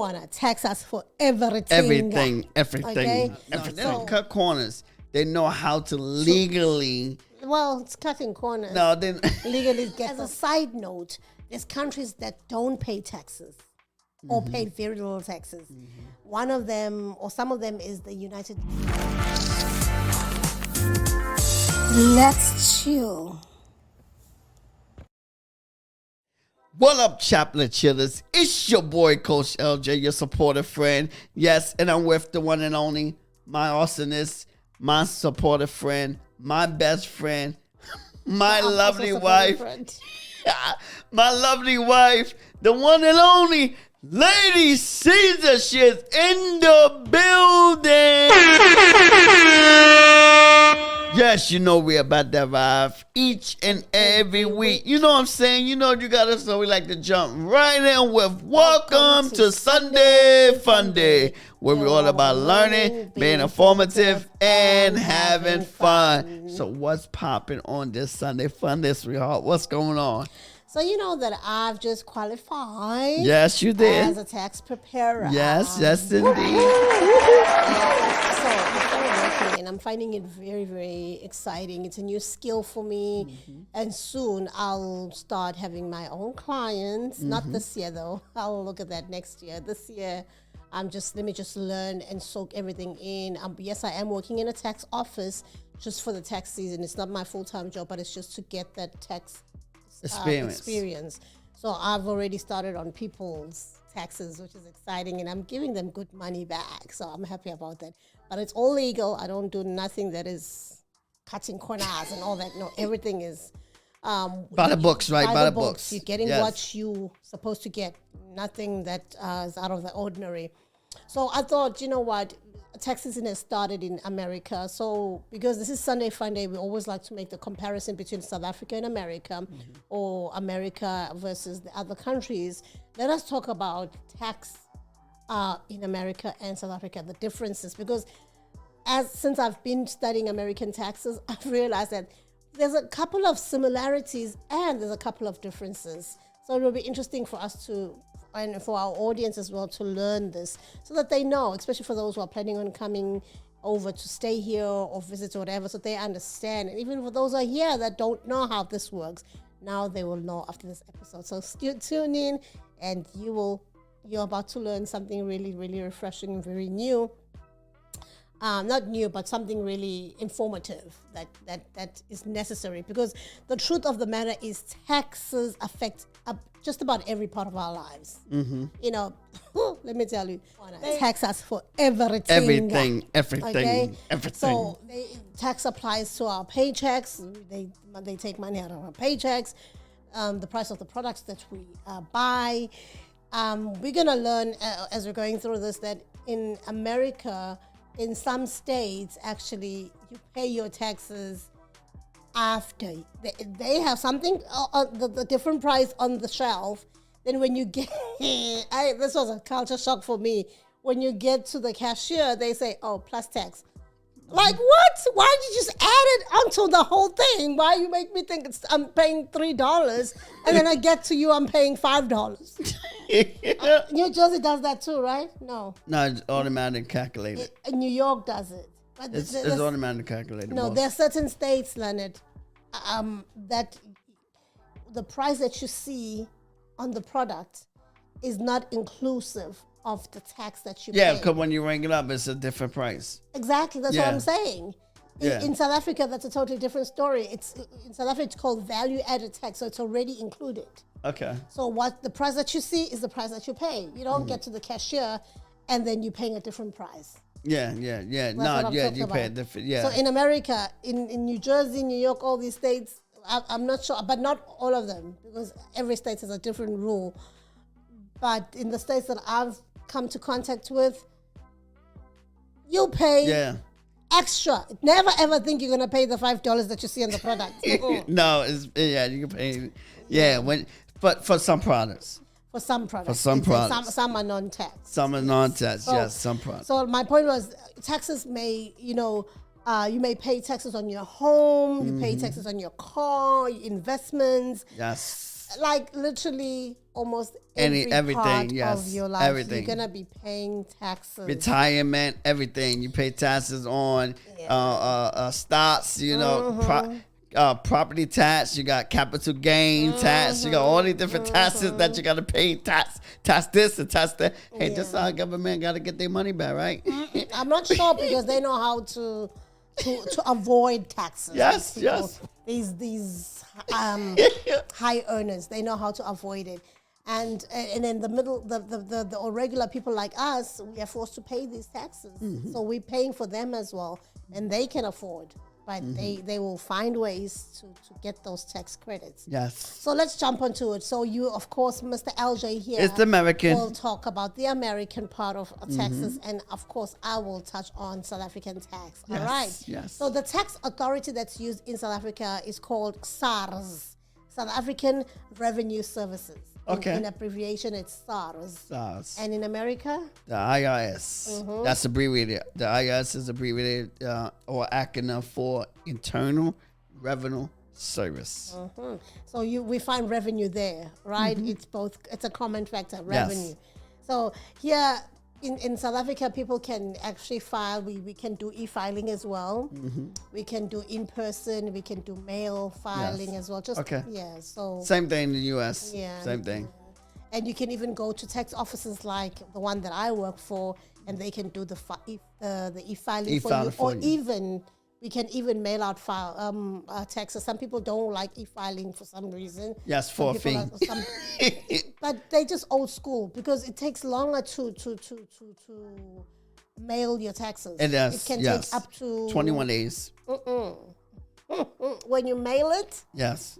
wanna tax us for everything. Everything. Okay? No, they don't cut corners. They know how to legally. Well, it's cutting corners. No, they. Legally. As a side note, there's countries that don't pay taxes or pay very little taxes. One of them, or some of them, is the United. Let's chill. What up, Chaplain Chillers? It's your boy, Coach LJ, your supportive friend. Yes, and I'm with the one and only, my awesomeness, my supportive friend, my best friend, my lovely wife. My lovely wife, the one and only Lady Caesar. She's in the building. Yes, you know we're about to arrive each and every week. You know what I'm saying? You know you got us, so we like to jump right in with Welcome to Sunday Funday, where we're all about learning, being informative, and having fun. So what's popping on this Sunday Funday, sweetheart? What's going on? So you know that I've just qualified. Yes, you did. As a tax preparer. Yes, indeed. And I'm finding it very, very exciting. It's a new skill for me. And soon I'll start having my own clients. Not this year though. I'll look at that next year. This year, let me just learn and soak everything in. Yes, I am working in a tax office just for the tax season. It's not my full-time job, but it's just to get that tax experience. So I've already started on people's taxes, which is exciting, and I'm giving them good money back. So I'm happy about that. But it's all legal. I don't do nothing that is cutting corners and all that. No, everything is by the books, right? By the books. You're getting what you're supposed to get. Nothing that is out of the ordinary. So I thought, you know what? Tax season has started in America. So because this is Sunday Funday, we always like to make the comparison between South Africa and America, or America versus the other countries. Let us talk about tax in America and South Africa, the differences. Because since I've been studying American taxes, I've realized that there's a couple of similarities and there's a couple of differences. So it will be interesting for us and for our audience as well to learn this, so that they know, especially for those who are planning on coming over to stay here or visit or whatever, so they understand. And even for those who are here that don't know how this works, now they will know after this episode. So tune in, and you're about to learn something really, really refreshing and very new. Not new, but something really informative that is necessary, because the truth of the matter is taxes affect just about every part of our lives. You know, let me tell you, they tax us for everything. Everything. So tax applies to our paychecks. They take money out of our paychecks. The price of the products that we buy. We're gonna learn as we're going through this that in America, in some states, actually, you pay your taxes after. They have something, the different price on the shelf. Then when you get, this was a culture shock for me. When you get to the cashier, they say, oh, plus tax. Like, what? Why did you just add it onto the whole thing? Why you make me think I'm paying $3 and then I get to you, I'm paying $5? New Jersey does that too, right? No, it's automatic calculated. New York does it. But it's automatic calculated. No, there are certain states, Leonard, that the price that you see on the product is not inclusive of the tax that you pay. Yeah, because when you ring it up, it's a different price. Exactly, that's what I'm saying. In South Africa, that's a totally different story. In South Africa, it's called value-added tax, so it's already included. Okay. So the price that you see is the price that you pay. You don't get to the cashier and then you're paying a different price. Yeah. You pay a different. Yeah. So in America, in New Jersey, New York, all these states, I'm not sure, but not all of them, because every state has a different rule. But in the states that I've come to contact with, you pay extra. Never ever think you're gonna pay the $5 that you see on the product. No, you can pay. But for some products. For some products. Some are non-tax. Some are non-tax. Yes, some products. So my point was, taxes may, you may pay taxes on your home. You pay taxes on your car, your investments. Yes. like literally almost every everything, part yes, of your life. everything. You're gonna be paying taxes. Retirement, everything. You pay taxes on stocks, property tax. You got capital gain tax. You got all these different taxes that you got to pay. Tax this and tax that. Hey, this how government got to get their money back, right? I'm not sure because they know how to avoid taxes. Yes, People, yes. These high earners, they know how to avoid it. And in the middle, the regular people like us, we are forced to pay these taxes. So we're paying for them as well, and they can afford. But they will find ways to get those tax credits. Yes. So let's jump onto it. So you, of course, Mr. LJ here. It's the American. We'll talk about the American part of taxes. And, of course, I will touch on South African tax. Yes, All right? yes. So the tax authority that's used in South Africa is called SARS, South African Revenue Services. Okay. In abbreviation, it's SARS. SARS. And in America? The IRS. That's abbreviated. The IRS is abbreviated or acronym for Internal Revenue Service. So we find revenue there, right? It's a common factor, revenue. Yes. So here in South Africa, people can actually file. We can do e-filing as well. We can do in-person. We can do mail filing as well. So Same thing in the U.S. Yeah. Same thing. And you can even go to tax offices like the one that I work for, and they can do the e-filing for you. Or even we can even mail out taxes. Some people don't like e-filing for some reason. Yes, for a fee. But they just old school because it takes longer to mail your taxes. It does. It can take up to 21 days. When you mail it. Yes.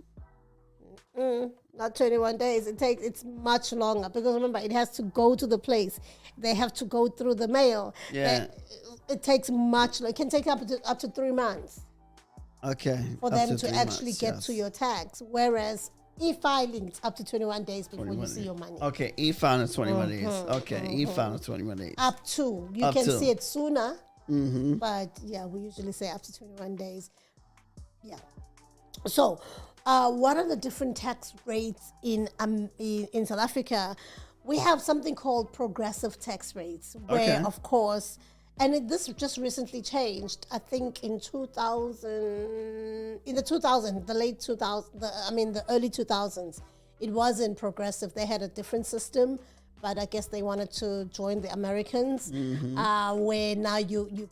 Not 21 days. It's much longer because remember it has to go to the place. They have to go through the mail. Yeah. It takes much. It can take up to 3 months. Okay. For them to actually get to your tax, whereas e-filing it's up to 21 days before you see your money. Okay, e-filing is 21 days. Okay, e-filing is 21 days. Up to you can see it sooner, but we usually say up to 21 days. Yeah. So, what are the different tax rates in South Africa? We have something called progressive tax rates, where of course. And this just recently changed. I think in the early 2000s, it wasn't progressive. They had a different system, but I guess they wanted to join the Americans, where now you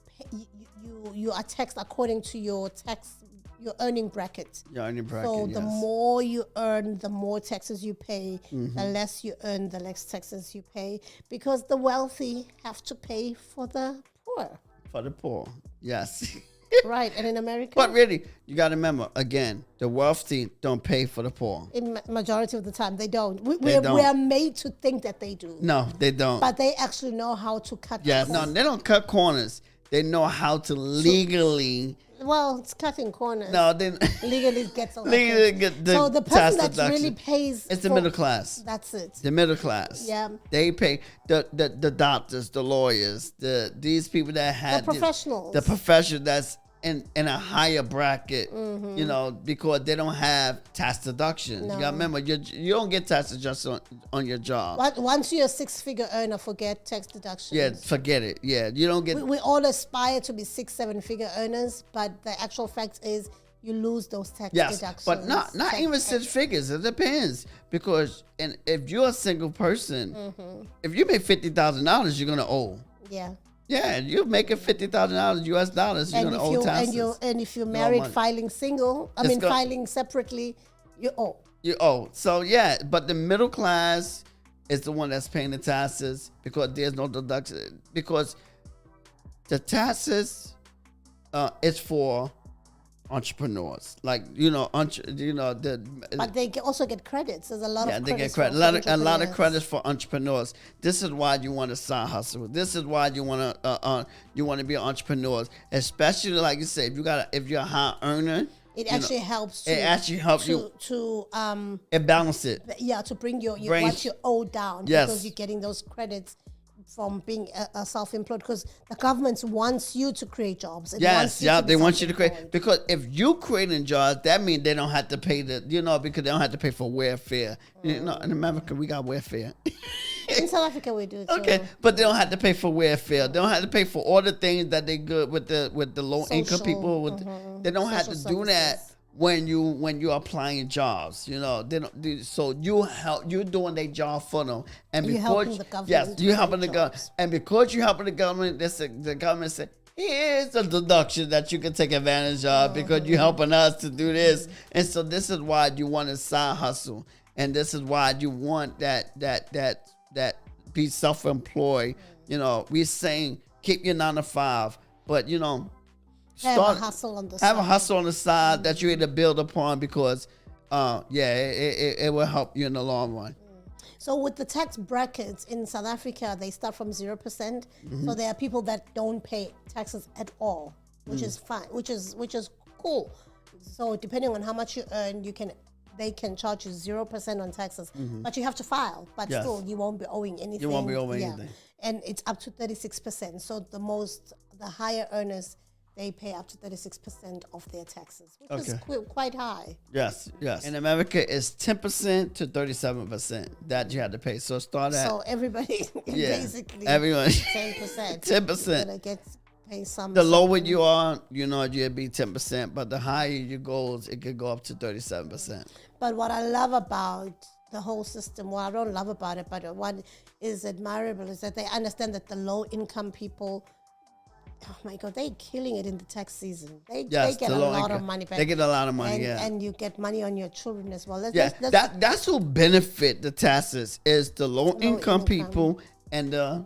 are taxed according to your earning bracket. Your earning bracket. So the more you earn, the more taxes you pay. The less you earn, the less taxes you pay, because the wealthy have to pay for the poor. For the poor, yes. Right, and in America? But really, you got to remember, again, the wealthy don't pay for the poor. In majority of the time, they don't. We don't. are made to think that they do. No, they don't. But they actually know how to cut corners. No, they don't cut corners. They know how to legally... Well, it's cutting corners. No, then legally gets a legally get the so the person that deduction. Really pays. It's the middle class. That's it. The middle class. Yeah. They pay the doctors, the lawyers, these people that had the professionals. The professional that's in a higher bracket, because they don't have tax deductions. No. You gotta remember, you don't get tax deductions on your job. Once you're a 6-figure earner, forget tax deductions. Yeah, forget it. Yeah, you don't get. We all aspire to be 6-7-figure earners, but the actual fact is you lose those tax deductions. But not even 6 figures. It depends, because if you're a single person, if you make $50,000, you're gonna owe. Yeah. Yeah, you're making $50,000 US dollars. You're gonna owe taxes. And if you're married, filing filing separately, you owe. You owe. So but the middle class is the one that's paying the taxes because there's no deduction. Because the taxes is for entrepreneurs, but they also get credits. There's a lot of credits. They get credit. A lot of credits for entrepreneurs. This is why you want to side hustle. This is why you want to be an entrepreneur, especially like you say, if you're a high earner. It actually helps. It actually helps you to balance it. Yeah, to bring what you owe down. Yes. Because you're getting those credits being a self-employed, because the government wants you to create jobs. It Yes, wants you yeah, to be they want you to create, self-employed. because if you creating jobs, that means they don't have to pay because they don't have to pay for welfare. In America, we got welfare. In South Africa, we do too. Okay, but they don't have to pay for welfare. They don't have to pay for all the things that they good with the low income Social, people. They don't have to social do that services. when you're applying jobs. They don't do, so you're doing their job for them, and You're because helping the government yes, to you're create helping the government, jobs. and because you're helping the government, the government said, here's a deduction that you can take advantage of because you're helping us to do this. And so this is why you want a side hustle, and this is why you want that be self-employed. We're saying keep your 9 to 5, but Have a hustle on the side. have a hustle on the side that you're able to build upon, because it will help you in the long run. So with the tax brackets in South Africa, they start from 0%. Mm-hmm. So there are people that don't pay taxes at all, which is fine, which is cool. So depending on how much you earn, they can charge you 0% on taxes, but you have to file. But Yes. still, you won't be owing anything. You won't be owing anything. And it's up to 36%. So the higher earners, they pay up to 36% of their taxes, which is quite high. Yes. In America, it's 10% to 37% that you have to pay. So start at So everybody basically everyone 10%. 10%. Gonna pay some. The lower you are, you'll be 10%, but the higher you go, it could go up to 37%. But what I love about the whole system, what I don't love about it, but what is admirable is that they understand that the low income people, oh my God, they're killing it in the tax season. They get a lot of money back. They get a lot of money, and you get money on your children as well. That's who benefit the taxes is the low income people and the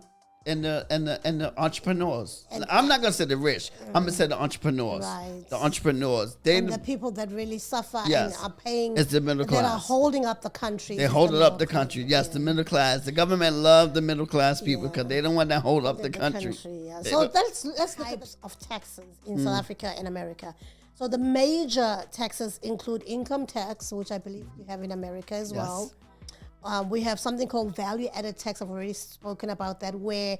entrepreneurs. I'm not gonna say the rich. I'm gonna say the entrepreneurs. Right. The entrepreneurs. And the people that really suffer and are paying. It's the middle class. That are holding up the country. They're holding up the country. Yes, the middle class. The government love the middle class people because they don't want to hold up the country. So let's look at types of taxes in South Africa and America. So the major taxes include income tax, which I believe you have in America as well. We have something called value-added tax. I've already spoken about that, where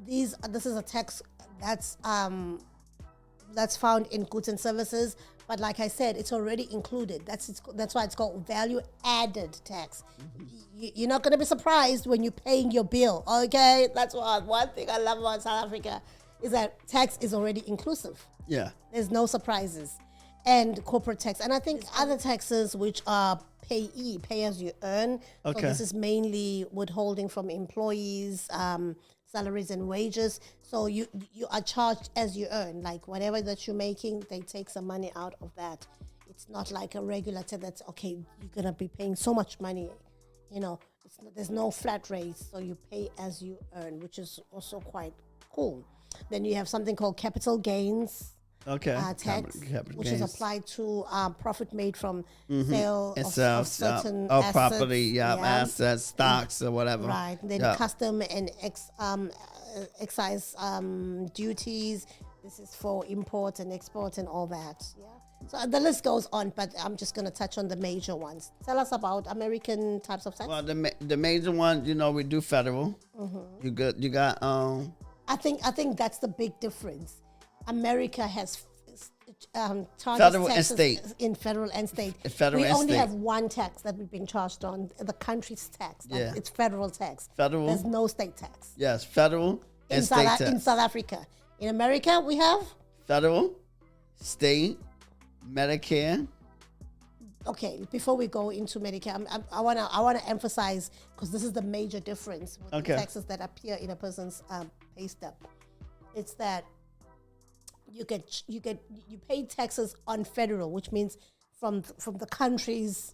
this is a tax that's found in goods and services. But like I said, it's already included. That's why it's called value-added tax. You're not going to be surprised when you're paying your bill. Okay, that's one thing I love about South Africa is that tax is already inclusive. Yeah. There's no surprises. And corporate tax. And I think other taxes which are pay as you earn. Okay. So this is mainly withholding from employees, salaries and wages. So you are charged as you earn. Like whatever that you're making, they take some money out of that. It's not like a regular tax that's, okay, you're going to be paying so much money. There's no flat rate. So you pay as you earn, which is also quite cool. Then you have something called capital gains. Tax, which is applied to profit made from sale of certain assets, property, assets, stocks, or whatever. Right. Then custom and excise duties. This is for import and export and all that. Yeah. So the list goes on, but I'm just going to touch on the major ones. Tell us about American types of tax. Well, the major one, we do federal. You got. I think that's the big difference. America has federal and state. In federal and state. Federal we and only state. have one tax that we've been charged on, the country's tax. It's federal tax. Federal. There's no state tax. Yes, federal and state tax. In South Africa. In America, we have? Federal, state, Medicare. Okay, before we go into Medicare, I wanna emphasize, because this is the major difference with the taxes that appear in a person's pay stub. It's that you pay taxes on federal, which means from the country is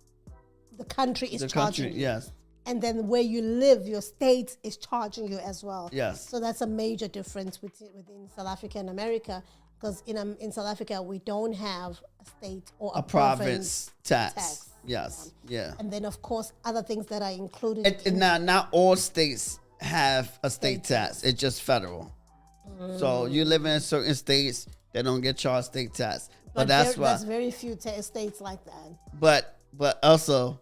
charging you. Yes. And then where you live, your state is charging you as well. Yes. So that's a major difference within South Africa and America, because in South Africa we don't have a state or a province tax. Yes. Yeah. And then of course other things that are included. Not all states have a state tax. It's just federal. So you live in certain states, they don't get charged state tax. But that's why. There's very few states like that. But also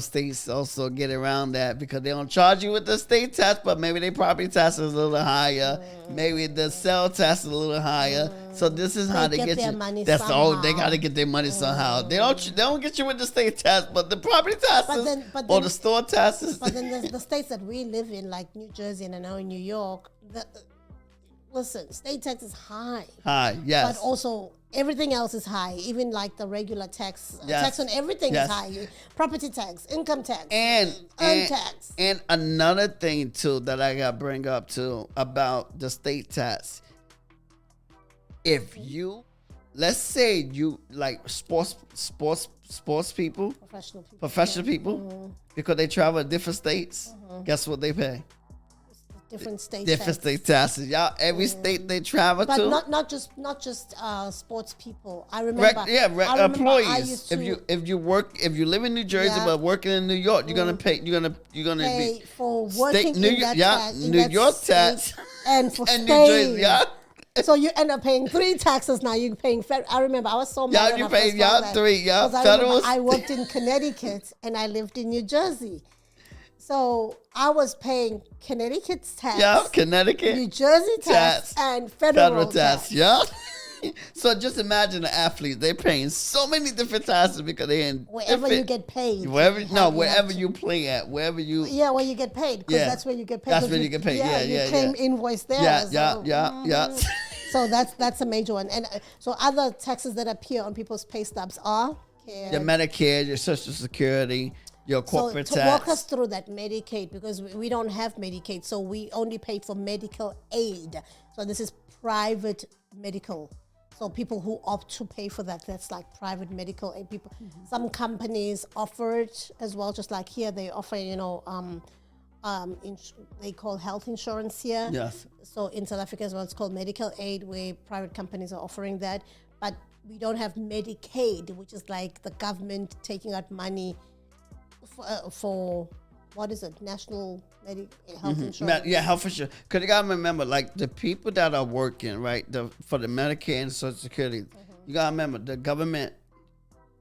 states also get around that because they don't charge you with the state tax, but maybe their property tax is a little higher. Maybe the sale tax is a little higher. So this is how they get their you. money That's somehow. they got to get their money somehow. They don't get you with the state tax, but the property taxes or the store taxes. But then the states that we live in, like New Jersey and I know in New York, listen, state tax is high. High, yes. But also everything else is high. Even like the regular tax, tax on everything is high. Property tax, income tax, and tax. And another thing too that I got to bring up too about the state tax. If you, let's say you like sports people, professional people, because they travel to different states, guess what they pay? Different state taxes. Y'all, every state they travel but to. But not just sports people. I remember. Employees. If you live in New Jersey but working in New York, you're gonna pay. You're gonna pay be for working in that tax, New York tax and for and staying. New Jersey. Yeah. So you end up paying 3 taxes now. You're paying I remember I was so mad. You pay 3. Federal. I worked in Connecticut and I lived in New Jersey. So I was paying Connecticut's tax, Connecticut, New Jersey tax, and federal tax. Yeah. So just imagine the athletes; they're paying so many different taxes because they're in wherever you get paid. Wherever you play at, wherever you. Yeah, where you get paid because that's where you get paid. That's where you get paid. You claim invoice there. Yeah. So that's a major one, and so other taxes that appear on people's pay stubs are your Medicare, your Social Security. Your corporate tax. Walk us through that Medicaid because we don't have Medicaid, so we only pay for medical aid. So this is private medical. So people who opt to pay for that's like private medical aid. People, some companies offer it as well, just like here they offer, they call health insurance here. Yes. So in South Africa as well, it's called medical aid, where private companies are offering that, but we don't have Medicaid, which is like the government taking out money for what is it? National health insurance. Health insurance. Because you gotta remember, like the people that are working, right, for the Medicare and Social Security, you gotta remember the government.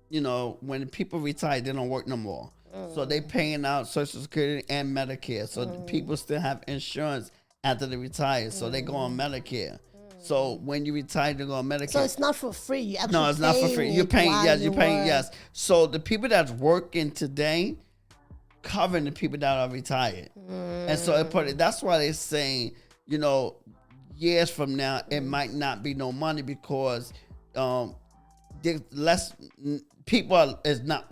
When people retire, they don't work no more, so they paying out Social Security and Medicare. So the people still have insurance after they retire, so they go on Medicare. So when you retire, they go on Medicare. So it's not for free. You actually no, it's not for free. You're paying. Yes, you're paying. Work. Yes. So the people that's working today, covering the people that are retired, and so that's why they're saying, years from now it might not be no money because less people is not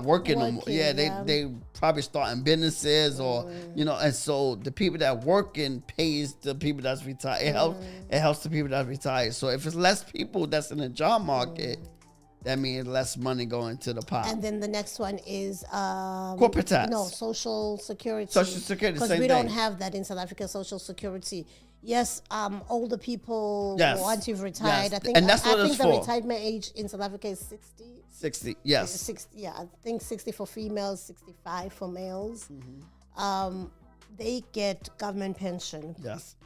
working no more. Yeah, they probably starting businesses or and so the people that working pays the people that's retired. It helps the people that's retired. So if it's less people that's in the job market, that means less money going to the pot. And then the next one is corporate tax. No, Social Security. Social Security, because we don't have that in South Africa. Social Security. Yes, older people. Once you've retired, I think. And that's what it's for. The retirement age in South Africa is 60. 60, yes. 60, yeah, I think 60 for females, 65 for males. They get government pension. Yes.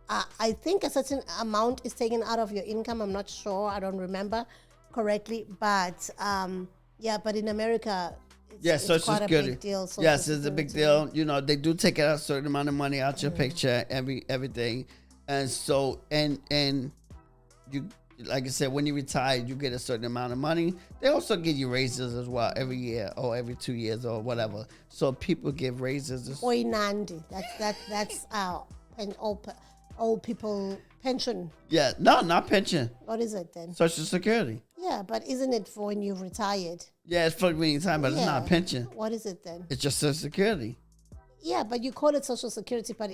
I think a certain amount is taken out of your income. I'm not sure. I don't remember correctly, but but in America, it's Social quite Security. a big deal. Yes, it's a big deal. They do take out a certain amount of money out your paycheck, everything, and so and you, like I said, when you retire, you get a certain amount of money. They also give you raises as well every year or every 2 years or whatever. So people give raises. Oinandi. That's our old people pension. Yeah, no, not pension. What is it then? Social Security. Yeah, but isn't it for when you've retired? Yeah, it's for when you retire, but it's not a pension. What is it then? It's just Social Security. Yeah, but you call it Social Security, but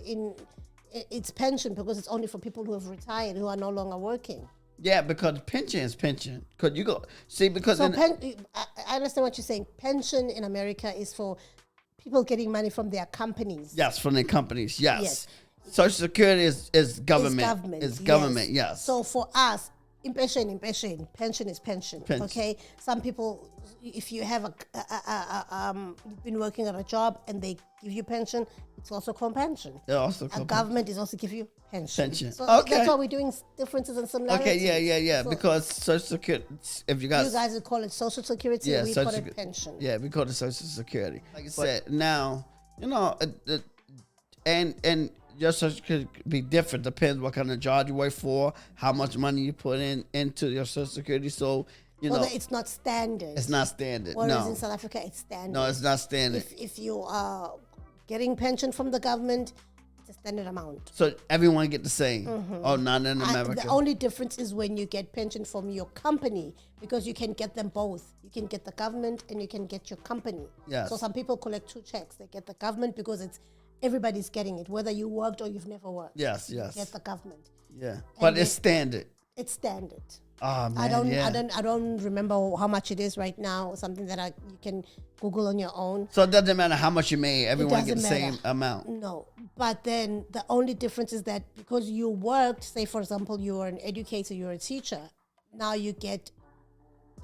it's pension because it's only for people who have retired, who are no longer working. Yeah, because pension is pension. Because you go see because I understand what you're saying. Pension in America is for people getting money from their companies. Yes, from their companies. Yes. Social Security is government. It's government. Yes. So for us, pension is pension. Okay, some people, if you have you've been working at a job and they give you pension, it's also called pension. A government is also give you pension. So that's why we're doing differences and similarities. Okay, yeah. So because Social Security, if you guys would call it Social Security, we call it pension. Yeah, we call it Social Security. Like I said, now and your Social Security could be different. Depends what kind of job you work for, how much money you put into your Social Security. So it's not standard. It's not standard. Whereas in South Africa, it's standard. No, it's not standard. If you are getting pension from the government, it's a standard amount. So everyone get the same. Oh, not in America. The only difference is when you get pension from your company, because you can get them both. You can get the government and you can get your company. Yes. So some people collect 2 checks. They get the government because everybody's getting it, whether you worked or you've never worked. Yes. You get the government. Yeah, but it's standard. It's standard. Oh man, I don't remember how much it is right now. Something that you can Google on your own. So it doesn't matter how much you made. Everyone gets the same amount. No, but then the only difference is that because you worked, say for example, you were an educator, you're a teacher. Now you get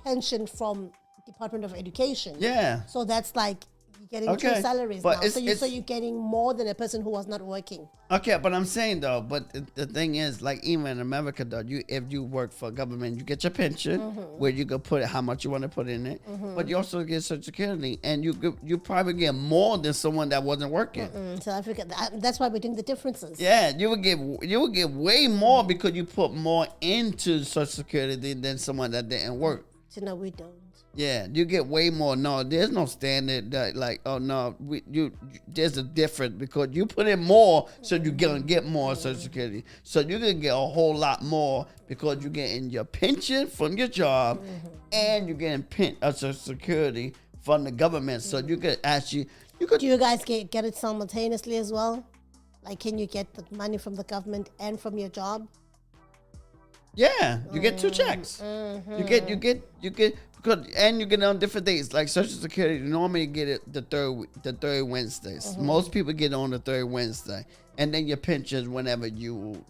pension from Department of Education. Yeah. So that's like you're getting 2 salaries but now. So you're getting more than a person who was not working. Okay, but I'm saying though, the thing is, like even in America though, if you work for government, you get your pension where you can put it how much you want to put in it, but you also get Social Security, and you probably get more than someone that wasn't working. South Africa, that's why we're doing the differences. Yeah, you would get way more because you put more into Social Security than someone that didn't work. So no, we don't. Yeah, you get way more. No, there's no standard that there's a difference because you put in more, so you're gonna get more Social Security. So you're gonna get a whole lot more because you're getting your pension from your job, and you're getting Social Security from the government. So you could actually Do you guys get it simultaneously as well? Like, can you get the money from the government and from your job? Yeah, you get 2 checks. You get because and you get it on different days. Like Social Security, you normally get it the third Wednesdays. Most people get it on the 3rd Wednesday, and then your pensions whenever you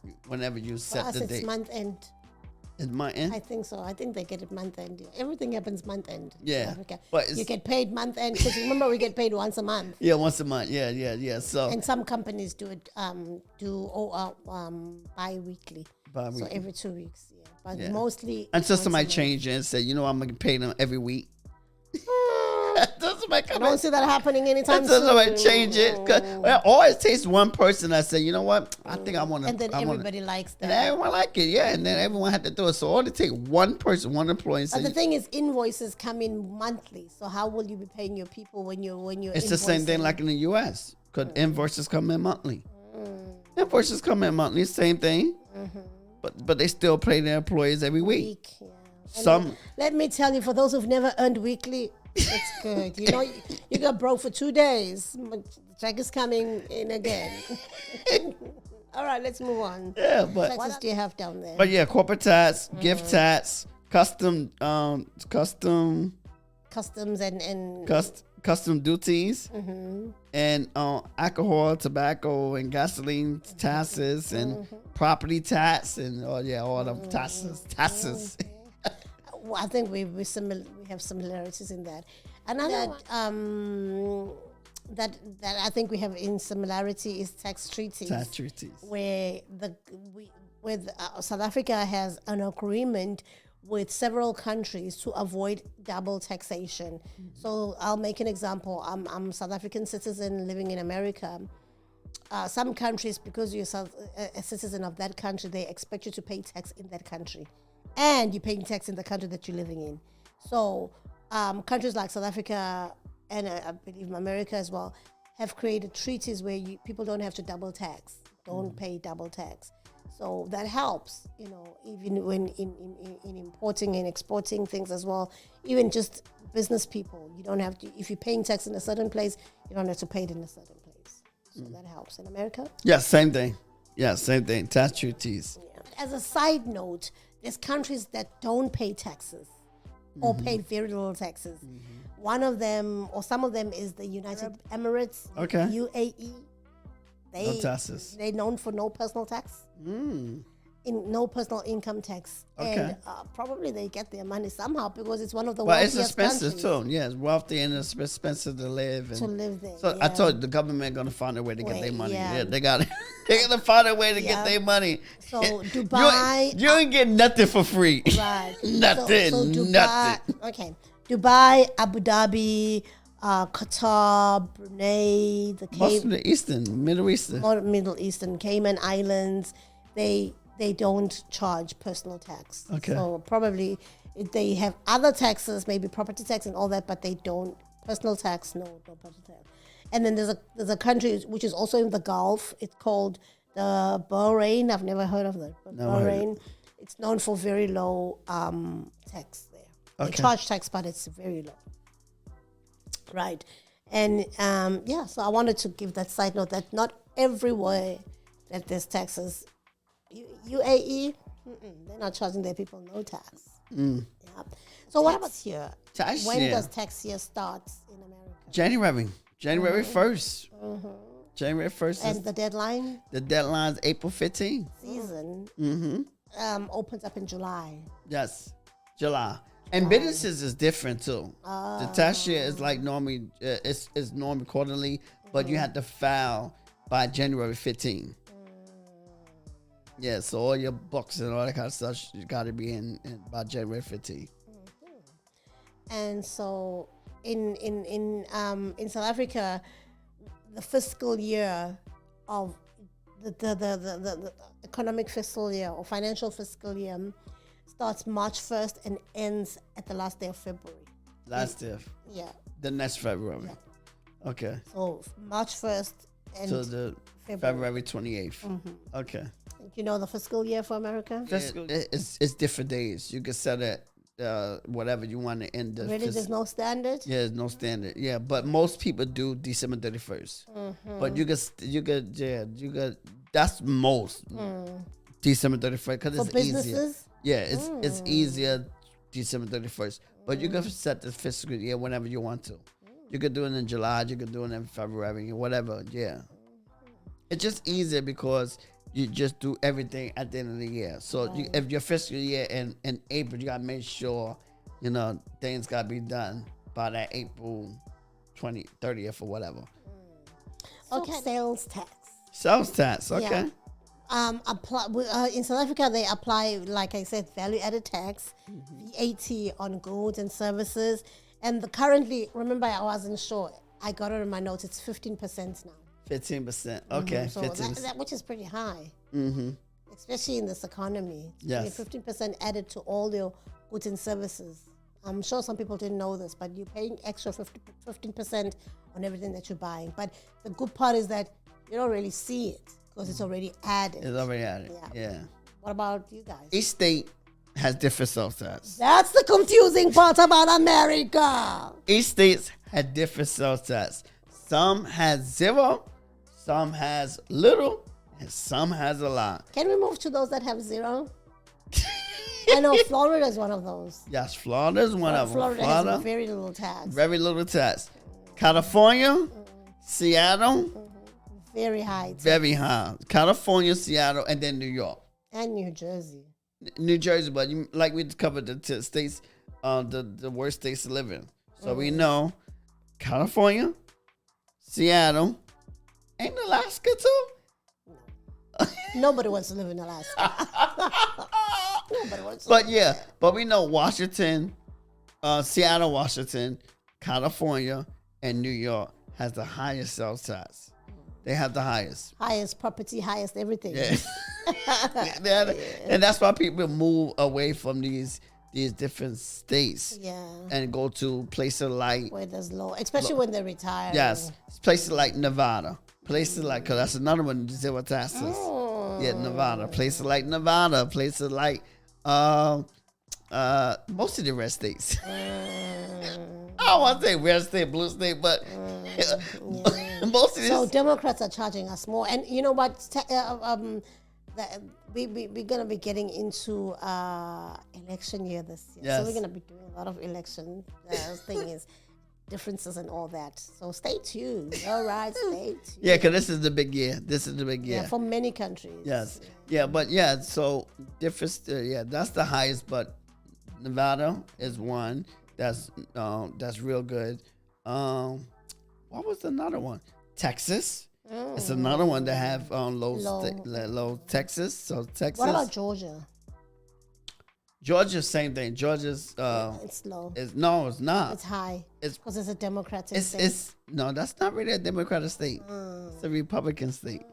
set the date. It's month end. It's month end. I think so. I think they get it month end. Everything happens month end. Yeah, but you get paid month end because remember we get paid once a month. Yeah, once a month. Yeah. So and some companies do it bi-weekly. So every 2 weeks. Yeah, but mostly. Until somebody changes and say, I'm gonna pay them every week. I don't see that happening anytime soon. Until somebody change it, it always takes one person that say, you know what, I think I want to. And then everybody likes that. And everyone like it, yeah. And then everyone had to do it. So all it takes one person, one employee. But the thing is, invoices come in monthly. So how will you be paying your people when you're? It's the same thing like in the U.S. because invoices come in monthly. Invoices come in monthly, same thing. But they still pay their employees every week. Yeah. Let me tell you, for those who've never earned weekly, it's good. You got broke for 2 days. The check is coming in again. All right, let's move on. Yeah, but what taxes do you have down there? But yeah, corporate tax, gift tax, customs and custom duties, and alcohol, tobacco, and gasoline taxes, and property tax, and all the taxes. Well, I think we have similarities in that. Another that I think we have in similarity is tax treaties. Tax treaties, where South Africa has an agreement with several countries to avoid double taxation. So I'll make an example. I'm a South African citizen living in America. Some countries, because you're a citizen of that country, they expect you to pay tax in that country, and you're paying tax in the country that you're living in. So countries like South Africa and I believe America as well have created treaties where people don't have to double tax, don't pay double tax. So that helps, even when in importing and exporting things as well. Even just business people, you don't have to. If you're paying tax in a certain place, you don't have to pay it in a certain place. So that helps. In America? Yeah, same thing. Tax treaties. Yeah. As a side note, there's countries that don't pay taxes or pay very little taxes. One of them, or some of them, is the United Emirates, UAE. No taxes. They're known for no personal tax. no personal income tax. Okay. And probably they get their money somehow because it's one of the But it's wealthiest expensive countries too. Yeah, it's wealthy and it's expensive to live. to And live there. so I told you, the government gonna find a way to get their money. Yeah. Yeah, they got it. They're gonna find a way to Yeah. get their money. So You Dubai, you ain't getting nothing for free. right? Nothing. So Dubai, Nothing. okay. Dubai, Abu Dhabi, Qatar, Brunei, the Most of the Middle Eastern. Middle Eastern, Cayman Islands, they don't charge personal tax. Okay. So probably they have other taxes, maybe property tax and all that, but they don't personal tax. No personal tax. And then there's a country which is also in the Gulf. It's called the Bahrain. I've never heard of that. But Never heard of Bahrain, it's known for very low tax there. They Okay. charge tax, but it's very low. Right. And so I wanted to give that side note that not everywhere that there's taxes. UAE, they're not charging their people no tax. Yeah. So what about here? Tax When year. does tax year start in America? January 1st. January 1st is And the deadline the deadline's April 15th. season opens up in July. Yes, July. And businesses is different too. The tax year is like normally it's normally quarterly, but you have to file by January 15th. Yeah, so all your books and all that kind of stuff you got to be in by January 15th. And so in South Africa, the fiscal year of the economic fiscal year or financial fiscal year starts March 1st and ends at the last day of February. Last year, Yeah. the next February. Okay, So March 1st and so the February 28th. Okay. you know the fiscal year for America? It's different days. You can set it whatever you want to end the Really, there's no standard? Yeah, there's no standard. Yeah, but most people do December 31st. But you could that's most December 31st because For it's easier. businesses? Yeah, it's easier December 31st. But you can set the fiscal year whenever you want to. You could do it in July, you could do it in February, whatever. Yeah. It's just easier because you just do everything at the end of the year. So if your fiscal year in April, you gotta make sure, things gotta be done by that April 30th or whatever. Okay. Sales tax. Sales tax, okay. Yeah. In South Africa, they apply, like I said, value-added tax, VAT on goods and services. And currently, remember, I wasn't sure. I got it in my notes. It's 15% now. 15%. Okay. So 15%. that which is pretty high, especially in this economy. Yes. 15% added to all your goods and services. I'm sure some people didn't know this, but you're paying extra 15% on everything that you're buying. But the good part is that you don't really see it because it's already added. It's already added. Yeah. What about you guys? Each state has different sales tax. That's the confusing part about America. Each state has different sales tax. Some has zero, some has little, and some has a lot. Can we move to those that have zero? I know Florida is one of those. Yes, Florida is one of them. Florida has very little tax. Very little tax. California, Seattle, Very high. Tax. very high. California, Seattle, and then New York. And New Jersey. New Jersey, but like we covered the states, the worst states to live in. So we know California, Seattle, and Alaska too. Nobody wants to live in Alaska. Nobody wants to But live yeah, there. but we know Washington, Seattle, Washington, California, and New York has the highest sales tax. They have the highest. Highest property, highest everything. Yeah. And that's why people move away from these different states. Yeah. And go to places like, Where there's low, especially when they're retired. yes, places like Nevada. Places like, because that's another one, zero taxes. Yeah, Nevada. Places like Nevada. Places like most of the red states. I don't want to say red state, blue state, but most of So these. Democrats are charging us more. And you know what? We're going to be getting into election year this year. Yes. So we're going to be doing a lot of election thing is. differences and all that. So stay tuned. All right, stay tuned. Yeah, because this is the big year. This is the big year. Yeah, for many countries. Yes. Yeah, but yeah, so difference. Yeah, that's the highest. But Nevada is one that's real good. What was another one? Texas. It's another one that have low Texas. So Texas. What about Georgia? Georgia, same thing. Georgia's It's low. it's not. It's high. It's because it's a Democratic state. it's no, that's not really a Democratic state. It's a Republican state.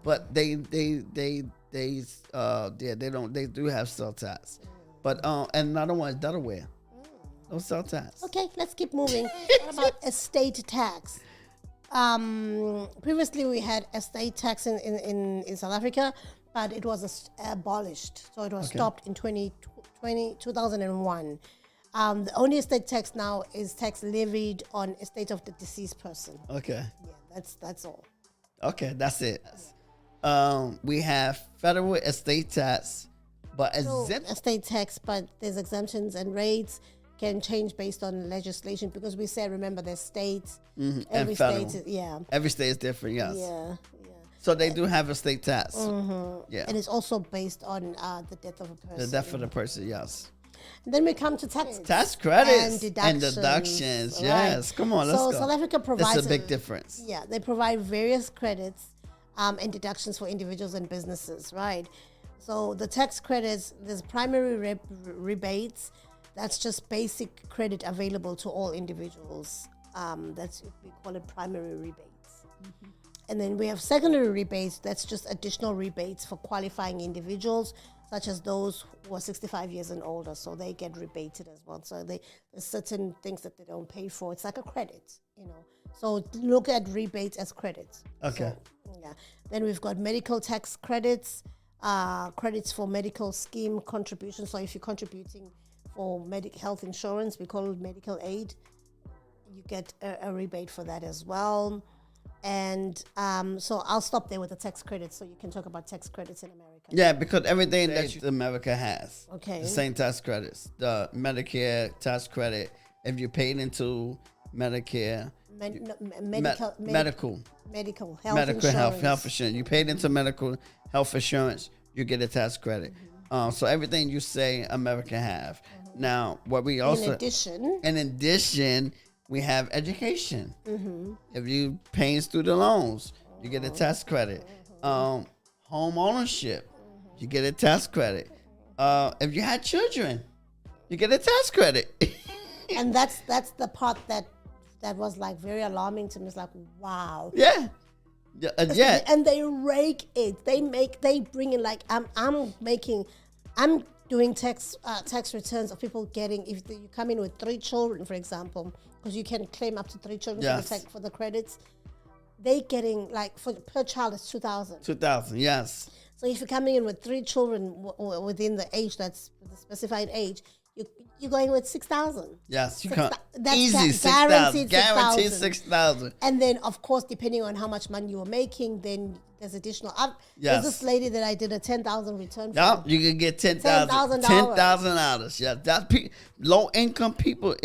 But they do have sales tax. But and another one is Delaware. No sales tax. Okay, let's keep moving. What about estate tax? Previously we had estate tax in South Africa, but it was abolished. So it was stopped in 2001. The only estate tax now is tax levied on estate of the deceased person. Okay. Yeah, that's all. Okay, that's it. We have federal estate tax, but estate tax, but there's exemptions and rates can change based on legislation because we said, remember, there's states. Every state is, every state is different. Yes. Yeah. So they do have a state tax. Yeah. And it's also based on the death of a person. The death of the person, yes. And then we come to tax credits and deductions. Right. Yes. Come on, let's go. So South Africa provides That's a big difference. Yeah, they provide various credits and deductions for individuals and businesses, right? So the tax credits, there's primary rebates. That's just basic credit available to all individuals. That's we call it primary rebates. And then we have secondary rebates. That's just additional rebates for qualifying individuals, such as those who are 65 years and older. So they get rebated as well. So there's certain things that they don't pay for. It's like a credit, So look at rebates as credits. Okay. So, yeah. Then we've got medical tax credits, credits for medical scheme contributions. So if you're contributing for health insurance, we call it medical aid, you get a rebate for that as well. And so I'll stop there with the tax credits so you can talk about tax credits in America. Yeah, because everything that America has, okay, the same tax credits. The Medicare tax credit, if you paid into Medicare, medical health insurance. You paid into medical health insurance, you get a tax credit. So everything you say America have. Now, what we also in addition, we have education. If you paying student loans, you get a tax credit. Home ownership, you get a tax credit. If you had children, you get a tax credit. And that's the part that was like very alarming to me. It's like, wow. Yeah. Yeah. And they rake it. They bring in like I'm doing tax returns of people getting, if you come in with 3 children, for example, because you can claim up to 3 children for the credits. They getting like per child is 2,000. 2,000, yes. So if you're coming in with 3 children within the age that's the specified age, you're going with 6,000. Yes, you can't. That's easy 6,000. Guaranteed 6,000. And then, of course, depending on how much money you were making, then there's additional. There's this lady that I did a 10,000 return for. Yep, you can get $10,000. $10,000. Yeah, that low income people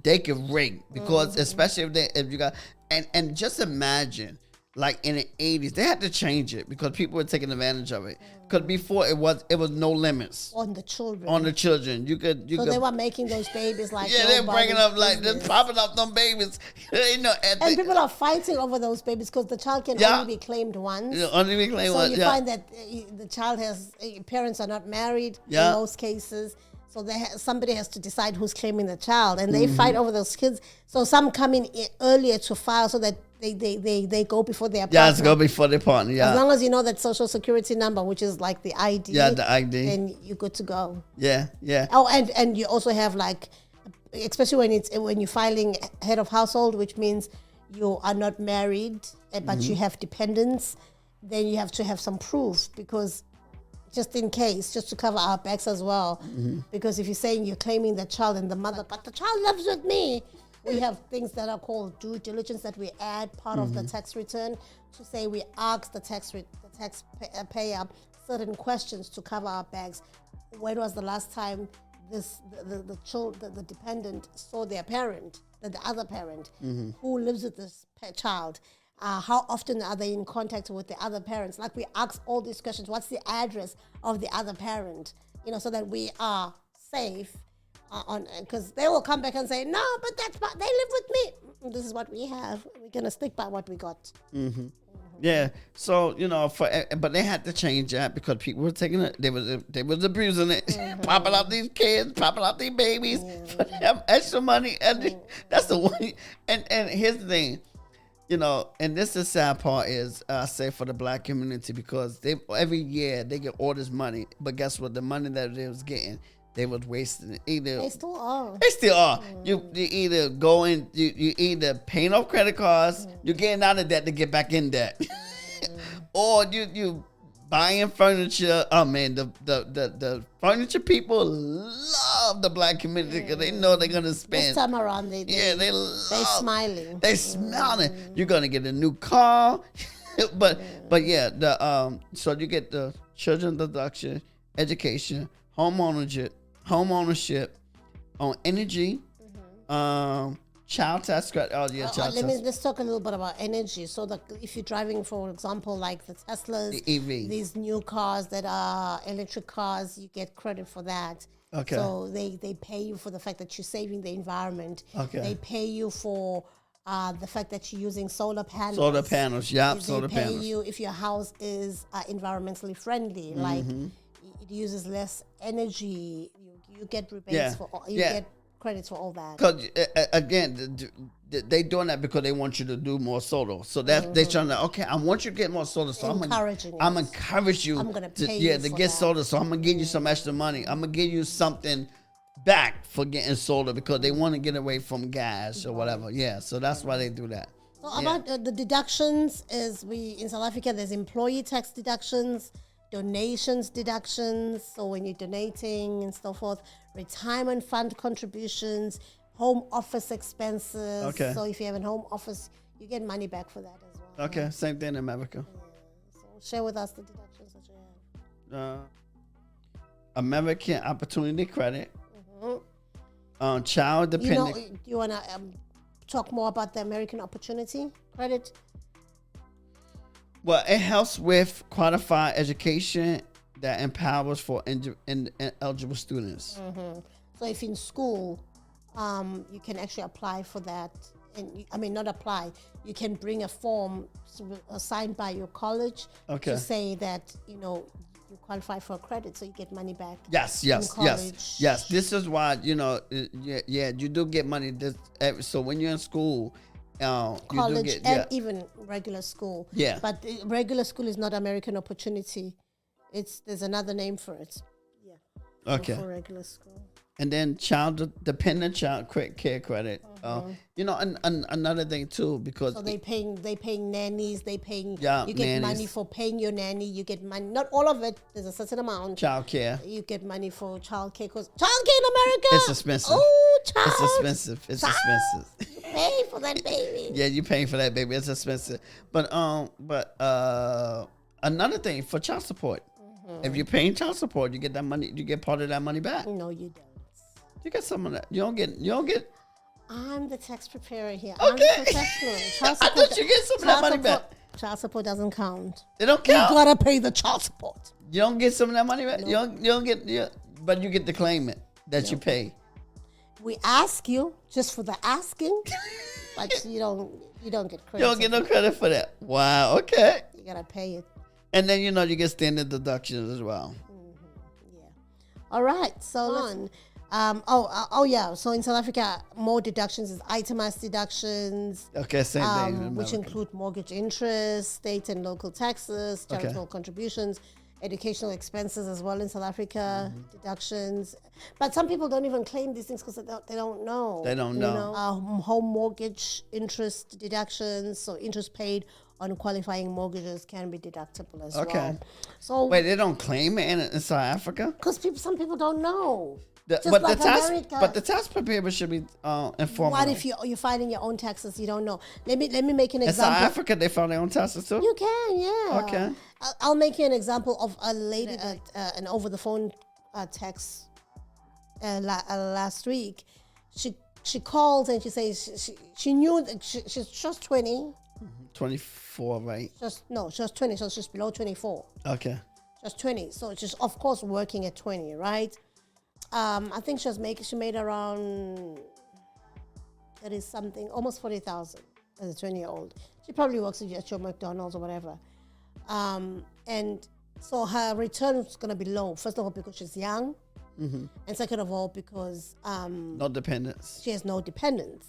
they can rake because especially if you got and just imagine. Like in the 80s, they had to change it because people were taking advantage of it. Because before it was no limits on the children. You could. They were making those babies like they're bringing up like they're popping up them babies. And people are fighting over those babies because the child can only be claimed once. Only be claimed once. So you find that the child parents are not married in most cases. So somebody has to decide who's claiming the child, and they fight over those kids. So some come in earlier to file so that they go before their partner. Yes, go before their partner. Yeah. As long as you know that social security number, which is like the ID. Yeah, the ID. Then you're good to go. Yeah, yeah. Oh, and you also have like, especially when you're filing head of household, which means you are not married, but you have dependents. Then you have to have some proof because. Just in case, just to cover our backs as well. Because if you're saying you're claiming the child and the mother, but the child lives with me, we have things that are called due diligence that we add part of the tax return to say we ask the taxpayer certain questions to cover our backs. When was the last time the dependent saw their parent the other parent who lives with this child. How often are they in contact with the other parents? Like we ask all these questions. What's the address of the other parent? So that we are safe. Because they will come back and say, no, but they live with me. This is what we have. We're gonna stick by what we got. Yeah. So but they had to change that because people were taking it. They was abusing it, popping out these kids, popping out these babies for them extra money, and that's the one. And here's the thing, and this is the sad part is I say for the black community because every year they get all this money, but guess what? The money that they was getting, they was wasting it. They still are. They still are. You either go in, you either paying off credit cards, you're getting out of debt to get back in debt, or you buying furniture. Oh man, the furniture people love the black community because they know they're gonna spend. This time around, they smiling. They smiling. You're gonna get a new car, but yeah, so you get the children deduction, education, home ownership on energy, child tax credit. Oh yeah, child tax. Let's talk a little bit about energy. So if you're driving, for example, like the Teslas, the EV, these new cars that are electric cars, you get credit for that. Okay. So they pay you for the fact that you're saving the environment. Okay. They pay you for the fact that you're using solar panels. Solar panels, yeah, solar panels. They pay you if your house is environmentally friendly, like it uses less energy. You get rebates for all. You get credits for all that. Because again, they doing that because they want you to do more solar. So that they trying to I want you to get more solar. So I'm encourage you. I'm gonna pay you to get solar. So I'm gonna give you some extra money. I'm gonna give you something back for getting solar because they want to get away from gas or whatever. Yeah. So that's why they do that. So about the deductions in South Africa, there's employee tax deductions, donations deductions, so when you're donating and so forth, retirement fund contributions, home office expenses. Okay. So if you have a home office, you get money back for that as well. Okay, same thing in America. Yeah. So share with us the deductions that you have. American Opportunity Credit, Child Dependent. Do you want to talk more about the American Opportunity Credit? Well, it helps with qualified education that empowers for eligible students. So if in school, you can actually apply for that. Not apply. You can bring a form signed by your college to say that, you qualify for a credit, so you get money back. Yes. This is why, you do get money. So when you're in school, college you do and even regular school. Yeah. But regular school is not American Opportunity. There's another name for it. Yeah. Okay. For regular school. And then dependent child care credit. Another thing too, because so they paying nannies. You get nannies. money for paying your nanny. You get money. Not all of it. There's a certain amount. Child care. You get money for child care because child care in America. It's expensive. Oh, child. It's expensive. You pay for that baby. Yeah, you paying for that baby. It's expensive. But another thing for child support. If you're paying child support, you get that money. You get part of that money back. No, you don't. You get some of that. You don't get. I'm the tax preparer here. Okay. I'm the professional. I thought you get some of that money back. Child support doesn't count. It don't count. You gotta pay the child support. You don't get some of that money back. No. You don't get. But you get to claim it that you pay. We ask you just for the asking, but you don't get credit. You don't get no credit for that. Wow. Okay. You gotta pay it. And then you get standard deductions as well. Yeah. All right. So on. So in South Africa, more deductions is itemized deductions. Okay, same thing. Which include mortgage interest, state and local taxes, charitable contributions, educational expenses as well in South Africa, deductions. But some people don't even claim these things because they don't know. They don't know. Home mortgage interest deductions, so interest paid on qualifying mortgages can be deductible as well. So wait, they don't claim it in South Africa? Because some people don't know. But the tax preparer should be informed. What if you're filing your own taxes? You don't know. Let me make an example. In South Africa, they file their own taxes too. You can, yeah. Okay. I'll make you an example of a lady that an over the phone text last week. She she calls and she says she knew that she's just 20. 24, right? She was 20, so she's below 24. Okay. She was 20, so she's of course working at 20, right? I think she made around 30 something, almost 40,000 as a 20-year-old. She probably works at your McDonald's or whatever. And so her return is going to be low. First of all, because she's young. And second of all, because No dependents. she has no dependents.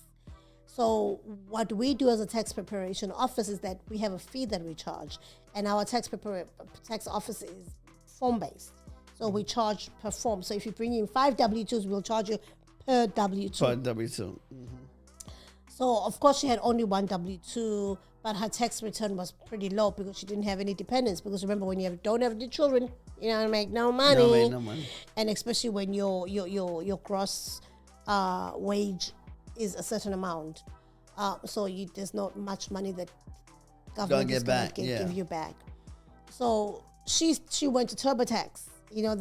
So what we do as a tax preparation office is that we have a fee that we charge. And our tax office is form-based. So we charge per form. So if you bring in 5 W-2s, we'll charge you per W-2. Per W-2. So, of course, she had only one W-2, but her tax return was pretty low because she didn't have any dependents. Because remember, when you don't have any children, you don't make no money. You don't make no money. And especially when your gross wage is a certain amount. So there's not much money that government is going to give you back. So she went to TurboTax. You know,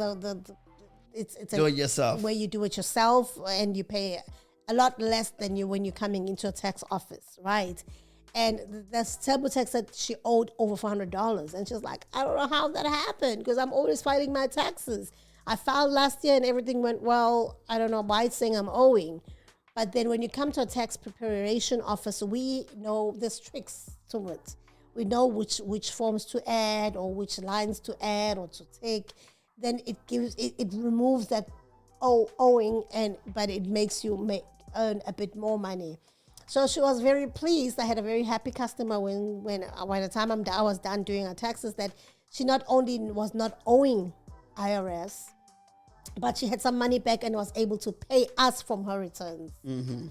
it's do it yourself. Where you do it yourself and you pay a lot less than you when you're coming into a tax office, right? And that's TurboTax that she owed over $400. And she's like, I don't know how that happened because I'm always fighting my taxes. I filed last year and everything went well. I don't know why it's saying I'm owing. But then when you come to a tax preparation office, we know there's tricks to it. We know which forms to add or which lines to add or to take. Then it removes that owing, but it makes you earn a bit more money. So she was very pleased. I had a very happy customer when by the time I was done doing her taxes, that she not only was not owing IRS, but she had some money back and was able to pay us from her returns,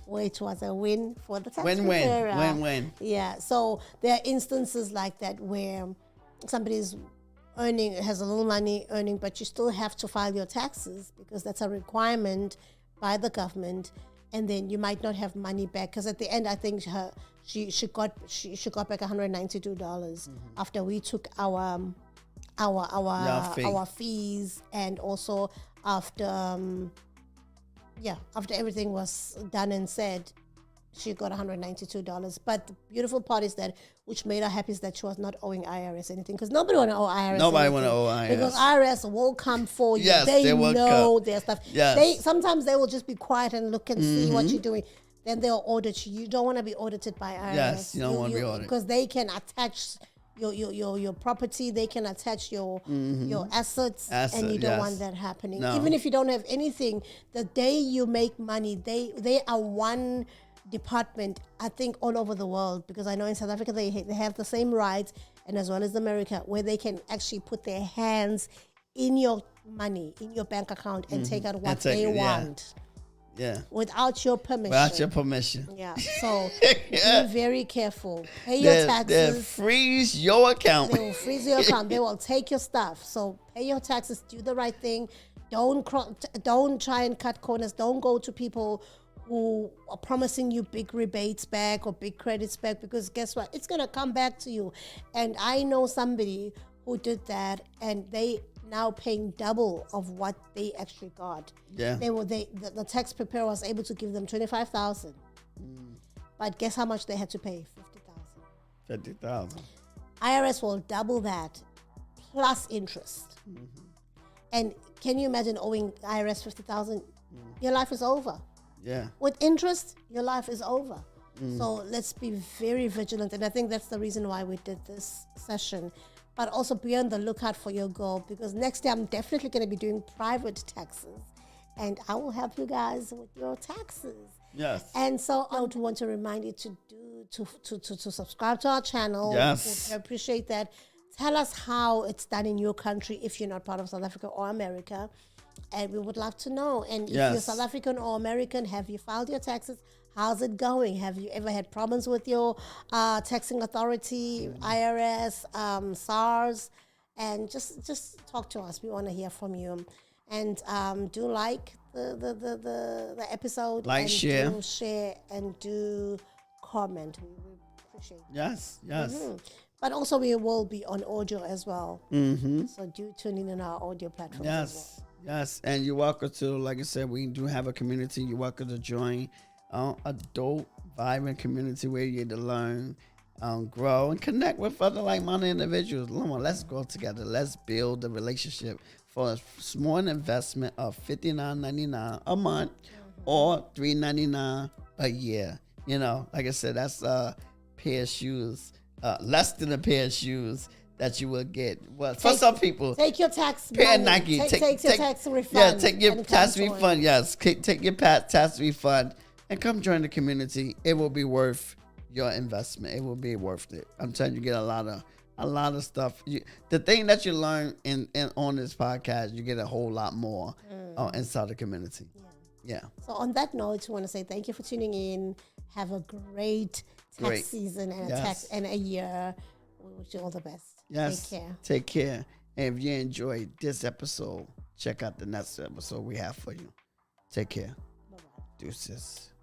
which was a win for the tax preparer. Win. Yeah. So there are instances like that where somebody's has a little money earning, but you still have to file your taxes because that's a requirement by the government. And then you might not have money back because at the end, I think she got back $192 after we took our fees, and also after everything was done and said, she got $192. But the beautiful part is that, which made her happy, is that she was not owing IRS anything, because nobody want to owe IRS. Nobody want to owe IRS because IRS will come for you. Yes, they know their stuff. Yes. Sometimes they will just be quiet and look and see what you're doing. Then they'll audit you. You don't want to be audited by IRS. Yes, you don't want to be audited because they can attach your property. They can attach your assets, and you don't want that happening. No. Even if you don't have anything, the day you make money, they are one department, I think, all over the world, because I know in South Africa they have the same rights, and as well as America, where they can actually put their hands in your money, in your bank account, and take out what they want. Yeah. Without your permission. Without your permission. Yeah. So be very careful. Pay your taxes. They'll freeze your account. They will freeze your account. They will take your stuff. So pay your taxes. Do the right thing. Don't try and cut corners. Don't go to people who are promising you big rebates back or big credits back, because guess what? It's going to come back to you. And I know somebody who did that, and they now paying double of what they actually got. Yeah. The tax preparer was able to give them $25,000. But guess how much they had to pay? $50,000. $50,000. IRS will double that plus interest. And can you imagine owing IRS $50,000? Your life is over. Yeah. With interest, your life is over. So let's be very vigilant. And I think that's the reason why we did this session. But also be on the lookout for your goal, because next year I'm definitely going to be doing private taxes, and I will help you guys with your taxes. Yes. And so I would want to remind you to subscribe to our channel. Yes. We appreciate that. Tell us how it's done in your country if you're not part of South Africa or America. And we would love to know. And if you're South African or American, have you filed your taxes? How's it going? Have you ever had problems with your taxing authority, IRS, SARS? And just talk to us. We want to hear from you. And do like the episode. Like, and share. Do share and do comment. We appreciate it. Yes. But also we will be on audio as well. So do tune in on our audio platforms as well. Yes. And you're welcome to, like I said, we do have a community. You're welcome to join. adult, vibrant community where you get to learn, grow, and connect with other like-minded individuals. Come on, let's grow together. Let's build a relationship for a small investment of $59.99 a month or $3.99 a year. You know, like I said, that's a pair of shoes, less than a pair of shoes that you will get. Well, for some people, take your tax pair money. Nike. Take your tax refund. Yeah, take your tax join. refund. Yes, take your tax refund and come join the community. It will be worth your investment. It will be worth it. I'm telling you, get a lot of stuff. The thing that you learn in on this podcast, you get a whole lot more inside the community. Yeah. So on that note, I want to say thank you for tuning in. Have a great tax season and a year. We wish you all the best. Yes. Take care. Take care. And if you enjoyed this episode, check out the next episode we have for you. Take care. Bye-bye. Deuces.